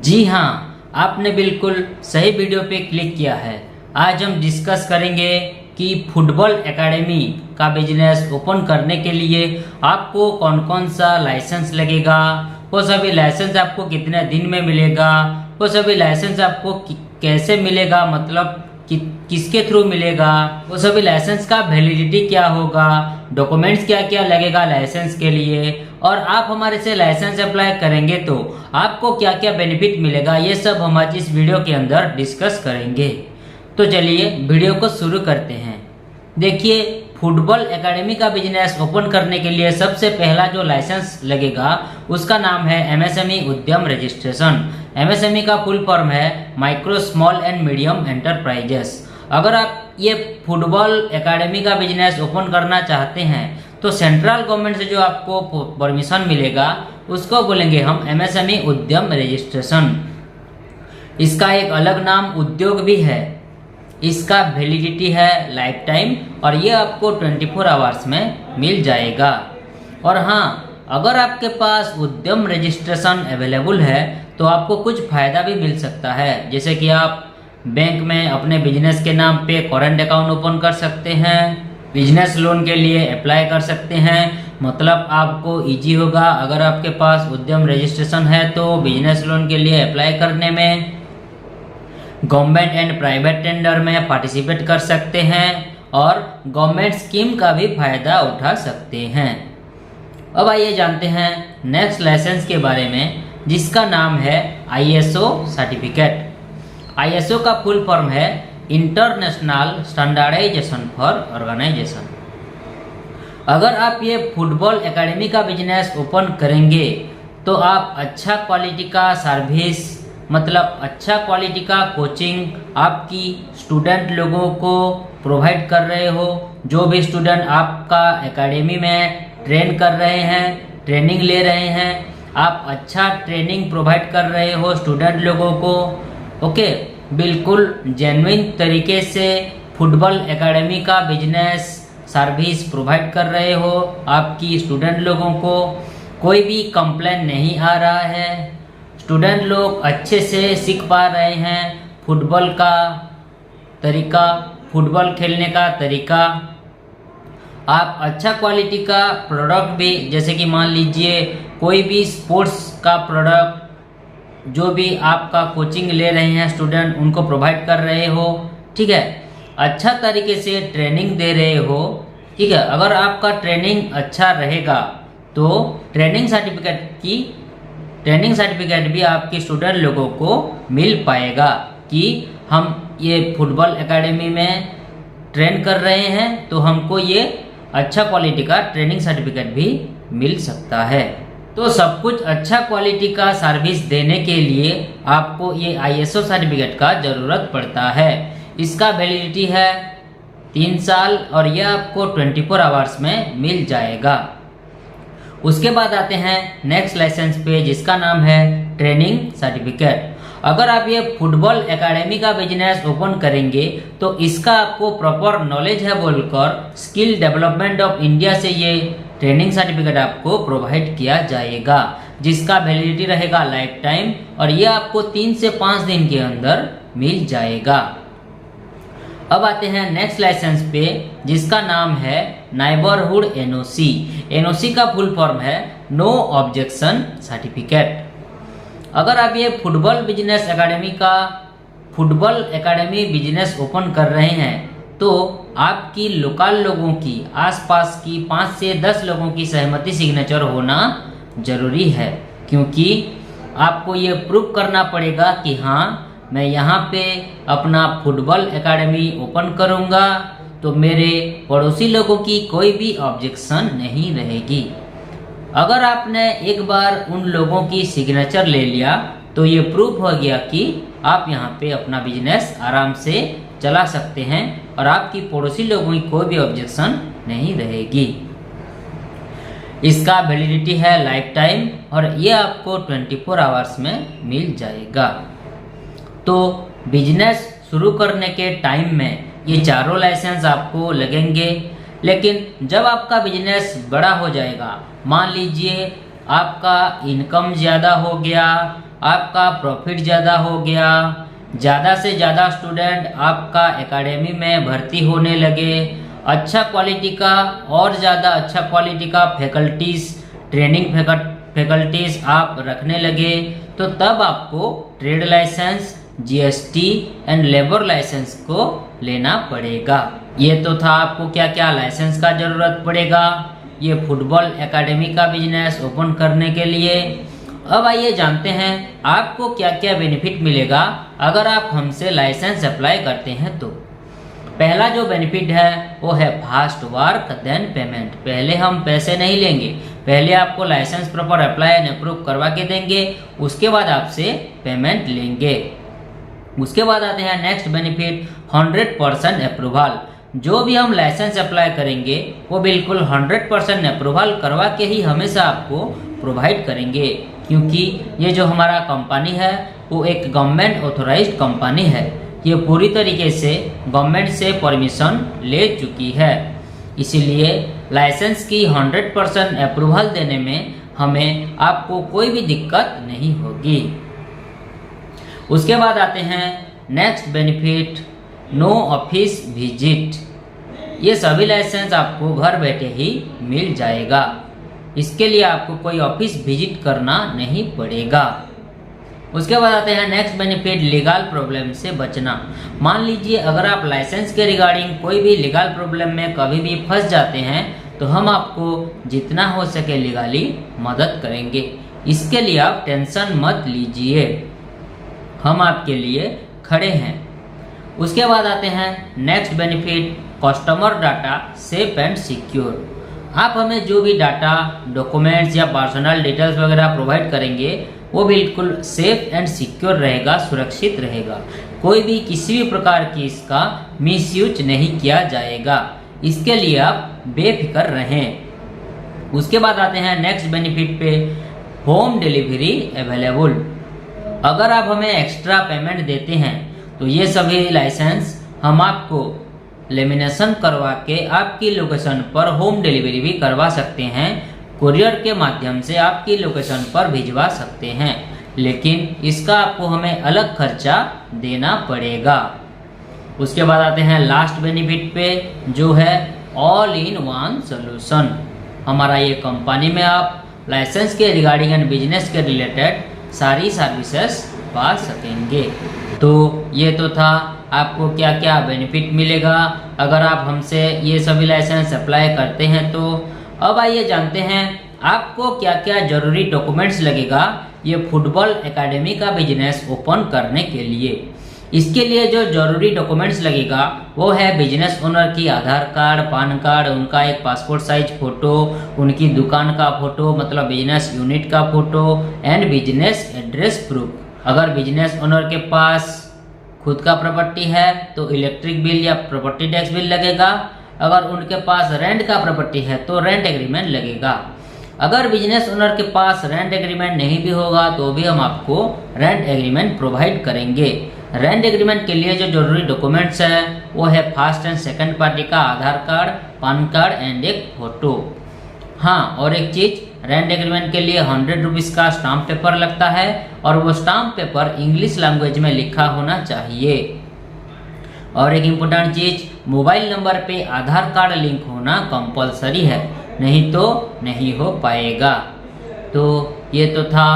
जी हाँ, आपने बिल्कुल सही वीडियो पे क्लिक किया है। आज हम डिस्कस करेंगे कि फुटबॉल एकेडमी का बिजनेस ओपन करने के लिए आपको कौन कौन सा लाइसेंस लगेगा, वो सभी लाइसेंस आपको कितने दिन में मिलेगा, वो सभी लाइसेंस आपको कैसे मिलेगा, मतलब किसके थ्रू मिलेगा, वो सभी लाइसेंस का वैलिडिटी क्या होगा, डॉक्यूमेंट्स क्या क्या लगेगा लाइसेंस के लिए, और आप हमारे से लाइसेंस अप्लाई करेंगे तो आपको क्या क्या बेनिफिट मिलेगा, ये सब हम आज इस वीडियो के अंदर डिस्कस करेंगे। तो चलिए वीडियो को शुरू करते हैं। देखिए, फुटबॉल एकेडमी का बिजनेस ओपन करने के लिए सबसे पहला जो लाइसेंस लगेगा उसका नाम है एमएसएमई उद्यम रजिस्ट्रेशन। एमएसएमई का फुल फॉर्म है micro small and medium enterprises. अगर आप ये फुटबॉल एकेडमी का बिजनेस ओपन करना चाहते हैं तो सेंट्रल गवर्नमेंट से जो आपको परमिशन मिलेगा उसको बोलेंगे हम एमएसएमई उद्यम रजिस्ट्रेशन। इसका एक अलग नाम उद्योग भी है। इसका वैलिडिटी है लाइफ टाइम और ये आपको 24 आवर्स में मिल जाएगा। और हाँ, अगर आपके पास उद्यम रजिस्ट्रेशन अवेलेबल है तो आपको कुछ फ़ायदा भी मिल सकता है, जैसे कि आप बैंक में अपने बिजनेस के नाम पे करंट अकाउंट ओपन कर सकते हैं, बिजनेस लोन के लिए अप्लाई कर सकते हैं। मतलब आपको इजी होगा अगर आपके पास उद्यम रजिस्ट्रेशन है तो बिजनेस लोन के लिए अप्लाई करने में। गवर्नमेंट एंड प्राइवेट टेंडर में पार्टिसिपेट कर सकते हैं और गवर्नमेंट स्कीम का भी फायदा उठा सकते हैं। अब आइए जानते हैं नेक्स्ट लाइसेंस के बारे में, जिसका नाम है आईएसओ सर्टिफिकेट। आईएसओ का फुल फॉर्म है इंटरनेशनल स्टैंडर्डाइजेशन फॉर ऑर्गेनाइजेशन। अगर आप ये फुटबॉल एकेडमी का बिजनेस ओपन करेंगे तो आप अच्छा क्वालिटी का सर्विस, मतलब अच्छा क्वालिटी का कोचिंग आपकी स्टूडेंट लोगों को प्रोवाइड कर रहे हो। जो भी स्टूडेंट आपका एकेडमी में ट्रेन कर रहे हैं, ट्रेनिंग ले रहे हैं, आप अच्छा ट्रेनिंग प्रोवाइड कर रहे हो स्टूडेंट लोगों को। ओके, बिल्कुल जेन्युइन तरीके से फुटबॉल एकेडमी का बिजनेस सर्विस प्रोवाइड कर रहे हो आपकी स्टूडेंट लोगों को। कोई भी कंप्लेन नहीं आ रहा है, स्टूडेंट लोग अच्छे से सीख पा रहे हैं फुटबॉल का तरीका, फुटबॉल खेलने का तरीका। आप अच्छा क्वालिटी का प्रोडक्ट भी, जैसे कि मान लीजिए कोई भी स्पोर्ट्स का प्रोडक्ट जो भी आपका कोचिंग ले रहे हैं स्टूडेंट, उनको प्रोवाइड कर रहे हो। ठीक है, अच्छा तरीके से ट्रेनिंग दे रहे हो। ठीक है, अगर आपका ट्रेनिंग अच्छा रहेगा तो ट्रेनिंग सर्टिफिकेट भी आपके स्टूडेंट लोगों को मिल पाएगा कि हम ये फुटबॉल एकेडमी में ट्रेन कर रहे हैं तो हमको ये अच्छा क्वालिटी का ट्रेनिंग सर्टिफिकेट भी मिल सकता है। तो सब कुछ अच्छा क्वालिटी का सर्विस देने के लिए आपको ये आईएसओ सर्टिफिकेट का ज़रूरत पड़ता है। इसका वैलिडिटी है 3 साल और यह आपको 24 आवर्स में मिल जाएगा। उसके बाद आते हैं नेक्स्ट लाइसेंस पे, जिसका नाम है ट्रेनिंग सर्टिफिकेट। अगर आप ये फुटबॉल एकेडमी का बिजनेस ओपन करेंगे तो इसका आपको प्रॉपर नॉलेज है बोलकर स्किल डेवलपमेंट ऑफ इंडिया से ये ट्रेनिंग सर्टिफिकेट आपको प्रोवाइड किया जाएगा, जिसका वैलिडिटी रहेगा लाइफ टाइम और ये आपको 3 से 5 दिन के अंदर मिल जाएगा। अब आते हैं नेक्स्ट लाइसेंस पे, जिसका नाम है नेबरहुड एनओसी। एनओसी का फुल फॉर्म है नो ऑब्जेक्शन सर्टिफिकेट। अगर आप ये फुटबॉल एकेडमी बिजनेस ओपन कर रहे हैं तो आपकी लोकल लोगों की, आसपास की 5 से 10 लोगों की सहमति सिग्नेचर होना जरूरी है, क्योंकि आपको ये प्रूव करना पड़ेगा कि हाँ, मैं यहाँ पे अपना फुटबॉल एकेडमी ओपन करूँगा तो मेरे पड़ोसी लोगों की कोई भी ऑब्जेक्शन नहीं रहेगी। अगर आपने एक बार उन लोगों की सिग्नेचर ले लिया तो ये प्रूफ हो गया कि आप यहाँ पे अपना बिजनेस आराम से चला सकते हैं और आपकी पड़ोसी लोगों की कोई भी ऑब्जेक्शन नहीं रहेगी। इसका वैलिडिटी है लाइफ टाइम और ये आपको 24 आवर्स में मिल जाएगा। तो बिजनेस शुरू करने के टाइम में ये चारों लाइसेंस आपको लगेंगे, लेकिन जब आपका बिजनेस बड़ा हो जाएगा, मान लीजिए आपका इनकम ज़्यादा हो गया, आपका प्रॉफिट ज़्यादा हो गया, ज़्यादा से ज़्यादा स्टूडेंट आपका एकेडमी में भर्ती होने लगे, अच्छा क्वालिटी का और ज़्यादा अच्छा क्वालिटी का फैकल्टीज़, ट्रेनिंग फैकल्टीज़ आप रखने लगे, तो तब आपको trade licence, GST and labour licence को लेना पड़ेगा। ये तो था आपको क्या क्या लाइसेंस का ज़रूरत पड़ेगा ये फुटबॉल एकेडमी का बिजनेस ओपन करने के लिए। अब आइए जानते हैं आपको क्या क्या बेनिफिट मिलेगा अगर आप हमसे लाइसेंस अप्लाई करते हैं तो। पहला जो बेनिफिट है वो है फास्ट वर्क देन पेमेंट। पहले हम पैसे नहीं लेंगे, पहले आपको licence proper apply and approve करवा के देंगे, उसके बाद आपसे पेमेंट लेंगे। उसके बाद आते हैं नेक्स्ट बेनिफिट 100% अप्रूवल। जो भी हम लाइसेंस अप्लाई करेंगे वो बिल्कुल 100% अप्रूवल करवा के ही हमेशा आपको प्रोवाइड करेंगे, क्योंकि ये जो हमारा कंपनी है वो एक गवर्नमेंट ऑथोराइज्ड कंपनी है। ये पूरी तरीके से गवर्नमेंट से परमिशन ले चुकी है, इसीलिए लाइसेंस की 100% अप्रूवल देने में हमें आपको कोई भी दिक्कत नहीं होगी। उसके बाद आते हैं next benefit no office visit. ये सभी लाइसेंस आपको घर बैठे ही मिल जाएगा, इसके लिए आपको कोई ऑफिस विजिट करना नहीं पड़ेगा। उसके बाद आते हैं नेक्स्ट बेनिफिट लीगल प्रॉब्लम से बचना। मान लीजिए अगर आप लाइसेंस के रिगार्डिंग कोई भी लीगल प्रॉब्लम में कभी भी फंस जाते हैं तो हम आपको जितना हो सके लीगली मदद करेंगे, इसके लिए आप टेंशन मत लीजिए, हम आपके लिए खड़े हैं। उसके बाद आते हैं next benefit customer data safe and secure. आप हमें जो भी डाटा, डॉक्यूमेंट्स या पर्सनल डिटेल्स वगैरह प्रोवाइड करेंगे वो बिल्कुल सेफ एंड सिक्योर रहेगा, सुरक्षित रहेगा। कोई भी किसी भी प्रकार की इसका मिसयूज नहीं किया जाएगा, इसके लिए आप बेफिक्र रहें। उसके बाद आते हैं नेक्स्ट बेनिफिट पे होम डिलीवरी अवेलेबल। अगर आप हमें एक्स्ट्रा पेमेंट देते हैं तो ये सभी लाइसेंस हम आपको लेमिनेशन करवा के आपकी लोकेशन पर होम डिलीवरी भी करवा सकते हैं, कुरियर के माध्यम से आपकी लोकेशन पर भिजवा सकते हैं, लेकिन इसका आपको हमें अलग खर्चा देना पड़ेगा। उसके बाद आते हैं लास्ट बेनिफिट पे जो है ऑल इन वन सोल्यूशन। हमारा ये कंपनी में आप लाइसेंस के रिगार्डिंग एंड बिजनेस के रिलेटेड सारी सर्विसेज पा सकेंगे। तो ये तो था आपको क्या क्या बेनिफिट मिलेगा अगर आप हमसे ये सभी लाइसेंस अप्लाई करते हैं तो। अब आइए जानते हैं आपको क्या क्या जरूरी डॉक्यूमेंट्स लगेगा ये फुटबॉल एकेडमी का बिजनेस ओपन करने के लिए। इसके लिए जो जरूरी डॉक्यूमेंट्स लगेगा वो है बिजनेस ओनर की आधार कार्ड, पान कार्ड, उनका एक पासपोर्ट साइज फोटो, उनकी दुकान का फोटो मतलब बिजनेस यूनिट का photo and business address proof. अगर बिजनेस ओनर के पास खुद का प्रॉपर्टी है तो इलेक्ट्रिक बिल या प्रॉपर्टी टैक्स बिल लगेगा। अगर उनके पास रेंट का प्रॉपर्टी है तो रेंट एग्रीमेंट लगेगा। अगर बिजनेस ओनर के पास रेंट एग्रीमेंट नहीं भी होगा तो भी हम आपको रेंट एग्रीमेंट प्रोवाइड करेंगे। रेंट एग्रीमेंट के लिए जो जरूरी डॉक्यूमेंट्स है वो है फर्स्ट एंड सेकंड पार्टी का आधार कार्ड, पान कार्ड एंड एक फोटो। हाँ, और एक चीज, रेंट एग्रीमेंट के लिए 100 रुपीज़ का स्टाम्प पेपर लगता है और वो स्टाम्प पेपर इंग्लिश लैंग्वेज में लिखा होना चाहिए। और एक इम्पोर्टेंट चीज, मोबाइल नंबर पे आधार कार्ड लिंक होना कंपलसरी है, नहीं तो नहीं हो पाएगा। तो ये तो था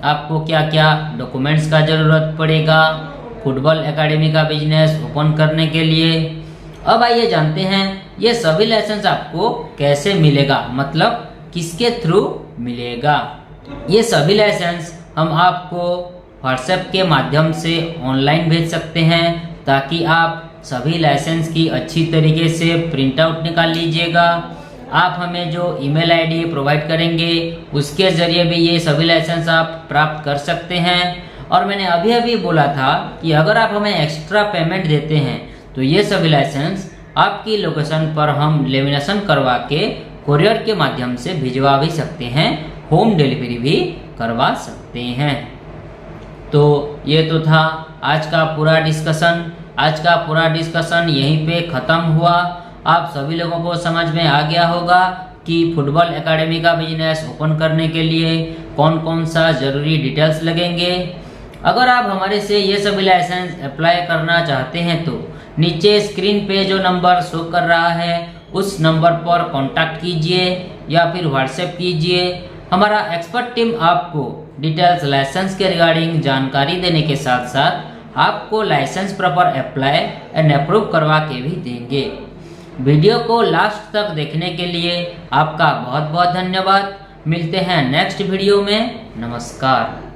आपको क्या क्या डॉक्यूमेंट्स का ज़रूरत पड़ेगा फुटबॉल एकेडमी का बिजनेस ओपन करने के लिए। अब आइए जानते हैं ये सभी लाइसेंस आपको कैसे मिलेगा, मतलब किसके थ्रू मिलेगा। ये सभी लाइसेंस हम आपको व्हाट्सएप के माध्यम से ऑनलाइन भेज सकते हैं ताकि आप सभी लाइसेंस की अच्छी तरीके से प्रिंट आउट निकाल लीजिएगा। आप हमें जो ईमेल आईडी प्रोवाइड करेंगे उसके ज़रिए भी ये सभी लाइसेंस आप प्राप्त कर सकते हैं। और मैंने अभी अभी बोला था कि अगर आप हमें एक्स्ट्रा पेमेंट देते हैं तो ये सभी लाइसेंस आपकी लोकेशन पर हम लेमिनेशन करवा के कुरियर के माध्यम से भिजवा भी सकते हैं, होम डिलीवरी भी करवा सकते हैं। तो ये तो था आज का पूरा डिस्कशन यहीं पे ख़त्म हुआ। आप सभी लोगों को समझ में आ गया होगा कि फुटबॉल एकेडमी का बिजनेस ओपन करने के लिए कौन कौन सा ज़रूरी डिटेल्स लगेंगे। अगर आप हमारे से ये सभी लाइसेंस अप्लाई करना चाहते हैं तो नीचे स्क्रीन पे जो नंबर शो कर रहा है उस नंबर पर कांटेक्ट कीजिए या फिर व्हाट्सएप कीजिए। हमारा एक्सपर्ट टीम आपको डिटेल्स लाइसेंस के रिगार्डिंग जानकारी देने के साथ साथ आपको licence proper apply and approve करवा के भी देंगे। वीडियो को लास्ट तक देखने के लिए आपका बहुत बहुत धन्यवाद। मिलते हैं नेक्स्ट वीडियो में। नमस्कार।